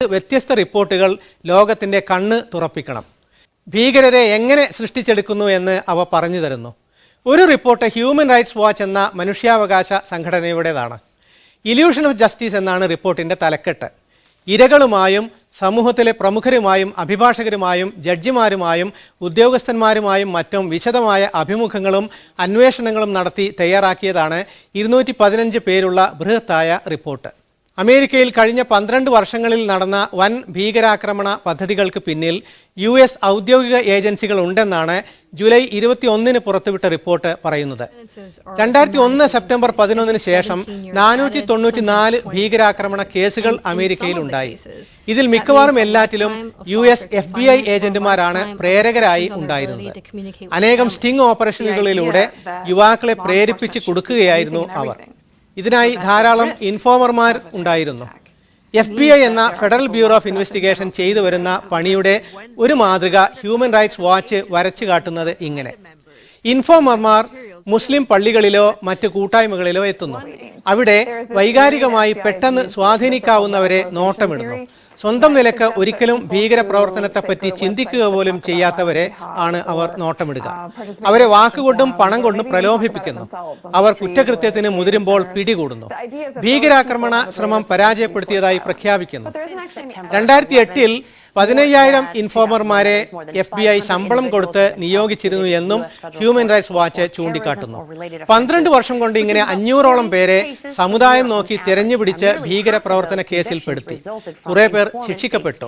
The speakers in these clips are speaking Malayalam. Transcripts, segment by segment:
വ്യത്യസ്ത റിപ്പോർട്ടുകൾ ലോകത്തിന്റെ കണ്ണ് തുറപ്പിക്കണം. ഭീകരരെ എങ്ങനെ സൃഷ്ടിച്ചെടുക്കുന്നു എന്ന് അവ പറഞ്ഞു തരുന്നു. ഒരു റിപ്പോർട്ട് ഹ്യൂമൻ റൈറ്റ്സ് വാച്ച് എന്ന മനുഷ്യാവകാശ സംഘടനയുടേതാണ്. ഇല്യൂഷൻ ഓഫ് ജസ്റ്റിസ് എന്നാണ് റിപ്പോർട്ടിന്റെ തലക്കെട്ട്. ഇരകളുമായും സമൂഹത്തിലെ പ്രമുഖരുമായും അഭിഭാഷകരുമായും ജഡ്ജിമാരുമായും ഉദ്യോഗസ്ഥന്മാരുമായും മറ്റും വിശദമായ അഭിമുഖങ്ങളും അന്വേഷണങ്ങളും നടത്തി തയ്യാറാക്കിയതാണ് 215 പേരുള്ള ബൃഹത്തായ റിപ്പോർട്ട്. അമേരിക്കയിൽ കഴിഞ്ഞ 12 വർഷങ്ങളിൽ നടന്ന വൻ ഭീകരാക്രമണ പദ്ധതികൾക്ക് പിന്നിൽ US ഔദ്യോഗിക ഏജൻസികൾ ഉണ്ടെന്നാണ് ജൂലൈ 21 പുറത്തുവിട്ട റിപ്പോർട്ട് പറയുന്നത്. 2001 സെപ്റ്റംബർ 11 ശേഷം 494 ഭീകരാക്രമണ കേസുകൾ അമേരിക്കയിൽ ഉണ്ടായി. ഇതിൽ മിക്കവാറും എല്ലാറ്റിലും US FBI ഏജന്റുമാരാണ് പ്രേരകരായി ഉണ്ടായിരുന്നത്. അനേകം സ്റ്റിംഗ് ഓപ്പറേഷനുകളിലൂടെ യുവാക്കളെ പ്രേരിപ്പിച്ച് കൊടുക്കുകയായിരുന്നു അവർ. ഇതിനായി ധാരാളം ഇൻഫോമർമാർ ഉണ്ടായിരുന്നു. FBI എന്ന ഫെഡറൽ ബ്യൂറോ ഓഫ് ഇൻവെസ്റ്റിഗേഷൻ ചെയ്തു വരുന്ന പണിയുടെ ഒരു മാതൃക ഹ്യൂമൻ റൈറ്റ്സ് വാച്ച് വരച്ചു കാട്ടുന്നത് ഇങ്ങനെ: ഇൻഫോമർമാർ മുസ്ലിം പള്ളികളിലോ മറ്റ് കൂട്ടായ്മകളിലോ എത്തുന്നു. അവിടെ വൈകാരികമായി പെട്ടെന്ന് സ്വാധീനിക്കാവുന്നവരെ നോട്ടമിടുന്നു. സ്വന്തം നിലക്ക് ഒരിക്കലും ഭീകരപ്രവർത്തനത്തെപ്പറ്റി ചിന്തിക്കുക പോലും ചെയ്യാത്തവരെ ആണ് അവർ നോട്ടമിടുക. അവരെ വാക്കുകൊണ്ടും പണം കൊണ്ടും പ്രലോഭിപ്പിക്കുന്നു. അവർ കുറ്റകൃത്യത്തിന് മുതിരുമ്പോൾ പിടികൂടുന്നു. ഭീകരാക്രമണ ശ്രമം പരാജയപ്പെടുത്തിയതായി പ്രഖ്യാപിക്കുന്നു. 2008 15,000 ഇൻഫോമർമാരെ FBI ശമ്പളം കൊടുത്ത് നിയോഗിച്ചിരുന്നു എന്നും ഹ്യൂമൻ റൈറ്റ്സ് വാച്ച് ചൂണ്ടിക്കാട്ടുന്നു. 12 വർഷം കൊണ്ട് ഇങ്ങനെ 500ഓളം പേരെ സമുദായം നോക്കി തെരഞ്ഞുപിടിച്ച് ഭീകരപ്രവർത്തന കേസിൽ പെടുത്തി. കുറെ പേർ ശിക്ഷിക്കപ്പെട്ടു.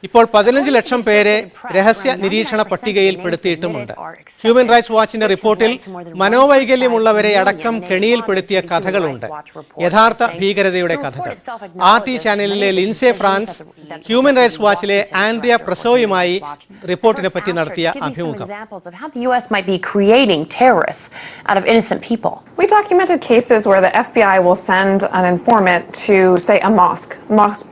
ഇപ്പോൾ 15 ലക്ഷം പേരെ രഹസ്യ നിരീക്ഷണ പട്ടികയിൽ പെടുത്തിയിട്ടുമുണ്ട്. ഹ്യൂമൻ റൈറ്റ്സ് വാച്ചിന്റെ റിപ്പോർട്ടിൽ മനോവൈകല്യമുള്ളവരെ അടക്കം കെണിയിൽപ്പെടുത്തിയ കഥകളുണ്ട്. യഥാർത്ഥ ഭീകരതയുടെ കഥകൾ. RT ചാനലിലെ ലിൻസെ ഫ്രാൻസ് ഹ്യൂമൻ റൈറ്റ്സ് വാച്ചിലെ ആൻഡ്രിയ പ്രസോയുമായി റിപ്പോർട്ടിനെ പറ്റി നടത്തിയ അഭിമുഖം. US might be creating terrorists out of innocent people. We documented cases where the FBI will send an informant to, say, a mosque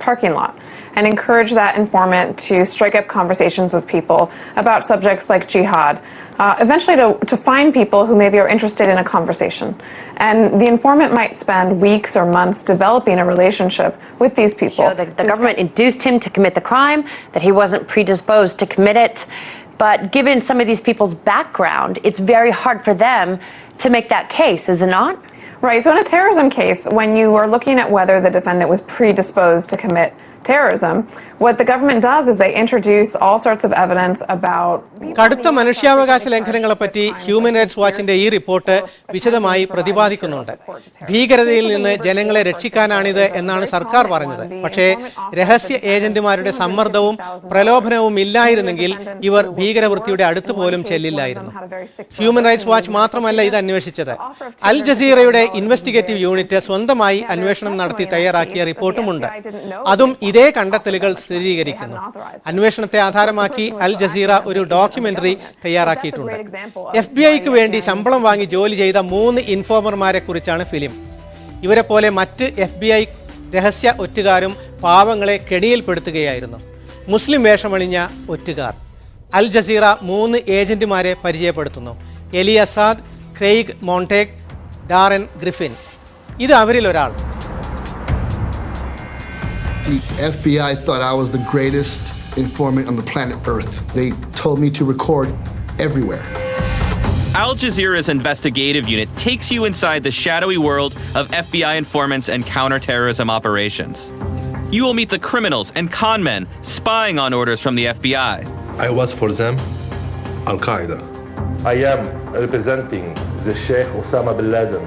parking lot and encourage that informant to strike up conversations with people about subjects like jihad. Eventually to find people who maybe are interested in a conversation. And the informant might spend weeks or months developing a relationship with these people. Show that the government induced him to commit the crime, that he wasn't predisposed to commit it. But given some of these people's background, it's very hard for them to make that case, is it not? Right, so in a terrorism case, when you are looking at whether the defendant was predisposed to commit terrorism, what the government does is they introduce all sorts of evidence about കടുത്ത മനുഷ്യാവകാശ ലംഘനങ്ങളെപ്പറ്റി ഹ്യൂമൻ റൈറ്റ്സ് വാച്ചിന്റെ ഈ റിപ്പോർട്ട് വിശദമായി പ്രതിപാദിക്കുന്നുണ്ട്. ഭീകരതയിൽ നിന്ന് ജനങ്ങളെ രക്ഷിക്കാനാണിത് എന്നാണ് സർക്കാർ പറഞ്ഞത്. പക്ഷേ രഹസ്യ ഏജന്റുമാരുടെ സമ്മർദ്ദവും പ്രലോഭനവും ഇല്ലായിരുന്നെങ്കിൽ ഇവർ ഭീകരവൃത്തിയുടെ അടുത്ത് പോലും ചെല്ലില്ലായിരുന്നു. ഹ്യൂമൻ റൈറ്റ്സ് വാച്ച് മാത്രമല്ല ഇത് അന്വേഷിച്ചത്. അൽ ജസീറയുടെ ഇൻവെസ്റ്റിഗേറ്റീവ് യൂണിറ്റ് സ്വന്തമായി അന്വേഷണം നടത്തി തയ്യാറാക്കിയ റിപ്പോർട്ടുമുണ്ട്. അതും ഇതേ കണ്ടെത്തലുകൾ സ്ഥിരീകരിക്കുന്നു. അന്വേഷണത്തെ ആധാരമാക്കി അൽ ജസീറ ഒരു ഡോക്യുമെന്ററി തയ്യാറാക്കിയിട്ടുണ്ട്. FBI-ക്ക് വേണ്ടി ശമ്പളം വാങ്ങി ജോലി ചെയ്ത 3 ഇൻഫോമർമാരെ കുറിച്ചാണ് ഫിലിം. ഇവരെ പോലെ മറ്റ് FBI രഹസ്യ ഒറ്റുകാരും പാവങ്ങളെ കെണിയിൽപ്പെടുത്തുകയായിരുന്നു. മുസ്ലിം വേഷമണിഞ്ഞ ഒറ്റുകാർ. അൽ ജസീറ 3 ഏജന്റുമാരെ പരിചയപ്പെടുത്തുന്നു: എലി അസാദ്, ക്രെയ്ഗ് മോണ്ടെഗ്, ഡാറൻ ഗ്രിഫിൻ. ഇത് അവരിൽ ഒരാൾ. The FBI thought I was the greatest informant on the planet Earth. They told me to record everywhere. Al Jazeera's investigative unit takes you inside the shadowy world of FBI informants and counterterrorism operations. You will meet the criminals and con men spying on orders from the FBI. I was for them Al-Qaeda. I am representing the Sheikh Osama bin Laden.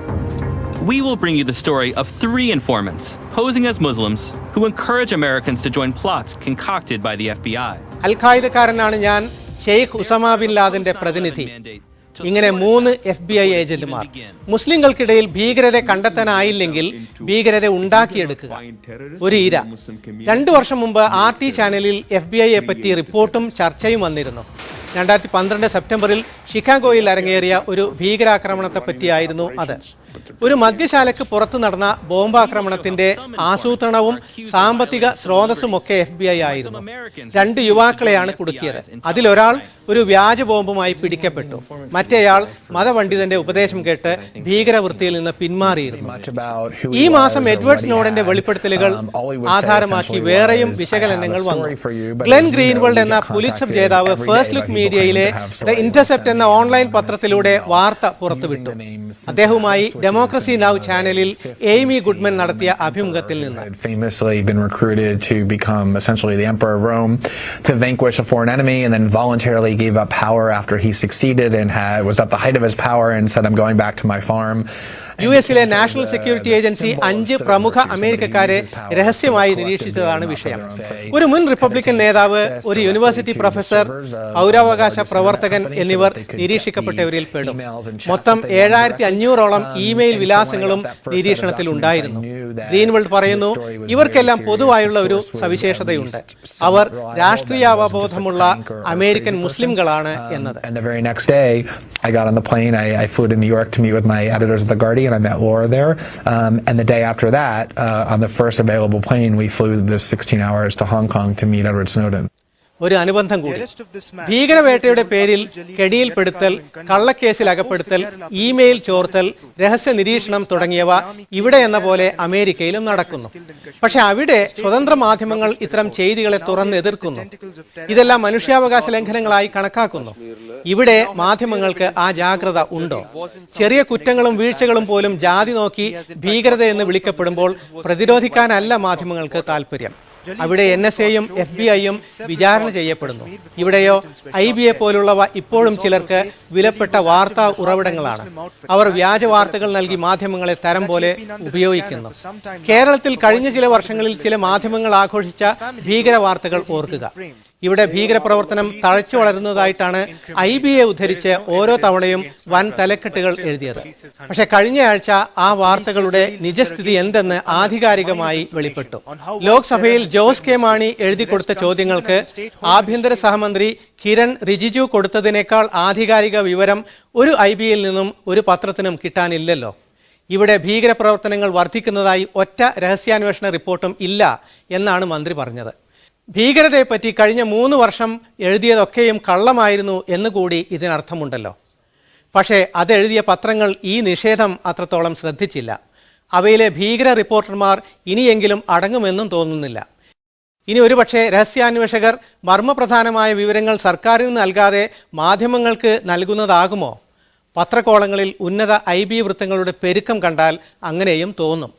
We will bring you the story of 3 informants posing as Muslims who encourage Americans to join plots concocted by the FBI. അൽ-ഖായിദക്കാരനാണ് ഞാൻ, ഷെയ്ഖ് ഉസമ ബിൻ ലാദന്റെ പ്രതിനിധി. ഇങ്ങനെ 3 FBI ഏജന്റുമാർ. മുസ്ലിങ്ങൾക്കിടയിൽ ഭീകരരെ കണ്ടെത്താനായില്ലെങ്കിൽ ഭീകരരെ ഉണ്ടാക്കിയെടുക്കുക. ഒരു ഇര. 2 വർഷം മുമ്പ് RT ചാനലിൽ FBI-യെ പറ്റി റിപ്പോർട്ടും ചർച്ചയും വന്നിരുന്നു. 2012 സെപ്റ്റംബറിൽ ഷിക്കാഗോയിൽ അരങ്ങേറിയ ഒരു ഭീകരാക്രമണത്തെ പറ്റിയായിരുന്നു അത്. ഒരു മദ്യശാലയ്ക്ക് പുറത്തു നടന്ന ബോംബാക്രമണത്തിന്റെ ആസൂത്രണവും സാമ്പത്തിക സ്രോതസ്സുമൊക്കെ FBI ആയിരുന്നു. 2 യുവാക്കളെയാണ് കുടുക്കിയത്. അതിലൊരാൾ ഒരു വ്യാജ ബോംബുമായി പിടിക്കപ്പെട്ടു. മറ്റേയാൾ മതപണ്ഡിതന്റെ ഉപദേശം കേട്ട് ഭീകരവൃത്തിയിൽ നിന്ന് പിന്മാറിയിരുന്നു. ഈ മാസം എഡ്വേർഡ് സ്നോഡന്റെ വെളിപ്പെടുത്തലുകൾ ആധാരമാക്കി വേറെയും വിശകലനങ്ങൾ വന്നു. ഗ്ലെൻ ഗ്രീൻവൽഡ് എന്ന പുലിറ്റ്സർ ജേതാവ് ഫസ്റ്റ് ലുക്ക് മീഡിയയിലെ ദ ഇന്റർസെപ്റ്റ് എന്ന ഓൺലൈൻ പത്രത്തിലൂടെ വാർത്ത പുറത്തുവിട്ടു. അദ്ദേഹവുമായി ഡെമോക്രസി നൗ ചാനലിൽ എയ്മി ഗുഡ്മൻ നടത്തിയ അഭിമുഖത്തിൽ നിന്ന് gave up power after he succeeded and was at the height of his power and said, I'm going back to my farm. യുഎസിലെ നാഷണൽ സെക്യൂരിറ്റി ഏജൻസി 5 പ്രമുഖ അമേരിക്കക്കാരെ രഹസ്യമായി നിരീക്ഷിച്ചതാണ് വിഷയം. ഒരു മുൻ റിപ്പബ്ലിക്കൻ നേതാവ്, ഒരു യൂണിവേഴ്സിറ്റി പ്രൊഫസർ, പൗരാവകാശ പ്രവർത്തകൻ എന്നിവർ നിരീക്ഷിക്കപ്പെട്ടവരിൽ പെടും. മൊത്തം 7500ഓളം ഇമെയിൽ വിലാസങ്ങളും നിരീക്ഷണത്തിൽ ഉണ്ടായിരുന്നു. ഗ്രീൻവൽഡ് പറയുന്നു, ഇവർക്കെല്ലാം പൊതുവായുള്ള ഒരു സവിശേഷതയുണ്ട്. അവർ രാഷ്ട്രീയാവബോധമുള്ള അമേരിക്കൻ മുസ്ലിംകളാണ് എന്നത്. I got on the plane. I flew to New York to meet with my editors of The Guardian. I met Laura there. And the day after that, on the first available plane, we flew the 16 hours to Hong Kong to meet Edward Snowden. ഒരു അനുബന്ധം കൂടി. ഭീകരവേട്ടയുടെ പേരിൽ കെടിയിൽപ്പെടുത്തൽ, കള്ളക്കേസിൽ അകപ്പെടുത്തൽ, ഇമെയിൽ ചോർത്തൽ, രഹസ്യ നിരീക്ഷണം തുടങ്ങിയവ ഇവിടെ എന്ന പോലെ അമേരിക്കയിലും നടക്കുന്നു. പക്ഷെ അവിടെ സ്വതന്ത്ര മാധ്യമങ്ങൾ ഇത്തരം ചെയ്തികളെ തുറന്നെതിർക്കുന്നു. ഇതെല്ലാം മനുഷ്യാവകാശ ലംഘനങ്ങളായി കണക്കാക്കുന്നു. ഇവിടെ മാധ്യമങ്ങൾക്ക് ആ ജാഗ്രത ഉണ്ടോ? ചെറിയ കുറ്റങ്ങളും വീഴ്ചകളും പോലും ജാതി നോക്കി ഭീകരതയെന്ന് വിളിക്കപ്പെടുമ്പോൾ പ്രതിരോധിക്കാനല്ല മാധ്യമങ്ങൾക്ക് താല്പര്യം. അവിടെ NSAയും FBIയും വിചാരണ ചെയ്യപ്പെടുന്നു. ഇവിടെയോ IBA പോലുള്ളവ ഇപ്പോഴും ചിലർക്ക് വിലപ്പെട്ട വാർത്താ ഉറവിടങ്ങളാണ്. അവർ വ്യാജ വാർത്തകൾ നൽകി മാധ്യമങ്ങളെ തരം പോലെ ഉപയോഗിക്കുന്നു. കേരളത്തിൽ കഴിഞ്ഞ ചില വർഷങ്ങളിൽ ചില മാധ്യമങ്ങൾ ആഘോഷിച്ച ഭീകര വാർത്തകൾ ഓർക്കുക. ഇവിടെ ഭീകരപ്രവർത്തനം തഴച്ചു വളരുന്നതായിട്ടാണ് IBA ഉദ്ധരിച്ച് ഓരോ തവണയും വൻ തലക്കെട്ടുകൾ എഴുതിയത്. പക്ഷെ കഴിഞ്ഞയാഴ്ച ആ വാർത്തകളുടെ നിജസ്ഥിതി എന്തെന്ന് ആധികാരികമായി വെളിപ്പെട്ടു. ലോക്സഭയിൽ ജോസ് കെ മാണി എഴുതി കൊടുത്ത ചോദ്യങ്ങൾക്ക് ആഭ്യന്തര സഹമന്ത്രി കിരൺ റിജിജു കൊടുത്തതിനേക്കാൾ ആധികാരിക വിവരം ഒരു IBAയിൽ നിന്നും ഒരു പത്രത്തിനും കിട്ടാനില്ലല്ലോ. ഇവിടെ ഭീകരപ്രവർത്തനങ്ങൾ വർദ്ധിക്കുന്നതായി ഒറ്റ രഹസ്യാന്വേഷണ റിപ്പോർട്ടും ഇല്ല എന്നാണ് മന്ത്രി പറഞ്ഞത്. ഭീകരതയെപ്പറ്റി കഴിഞ്ഞ 3 വർഷം എഴുതിയതൊക്കെയും കള്ളമായിരുന്നു എന്നുകൂടി ഇതിനർത്ഥമുണ്ടല്ലോ. പക്ഷേ അതെഴുതിയ പത്രങ്ങൾ ഈ നിഷേധം അത്രത്തോളം ശ്രദ്ധിച്ചില്ല. അവയിലെ ഭീകര റിപ്പോർട്ടർമാർ ഇനിയെങ്കിലും അടങ്ങുമെന്നും തോന്നുന്നില്ല. ഇനി ഒരുപക്ഷെ രഹസ്യാന്വേഷകർ മർമ്മപ്രധാനമായ വിവരങ്ങൾ സർക്കാരിന് നൽകാതെ മാധ്യമങ്ങൾക്ക് നൽകുന്നതാകുമോ? പത്രക്കോളങ്ങളിൽ ഉന്നത IB വൃത്തങ്ങളുടെ പെരുക്കം കണ്ടാൽ അങ്ങനെയും തോന്നും.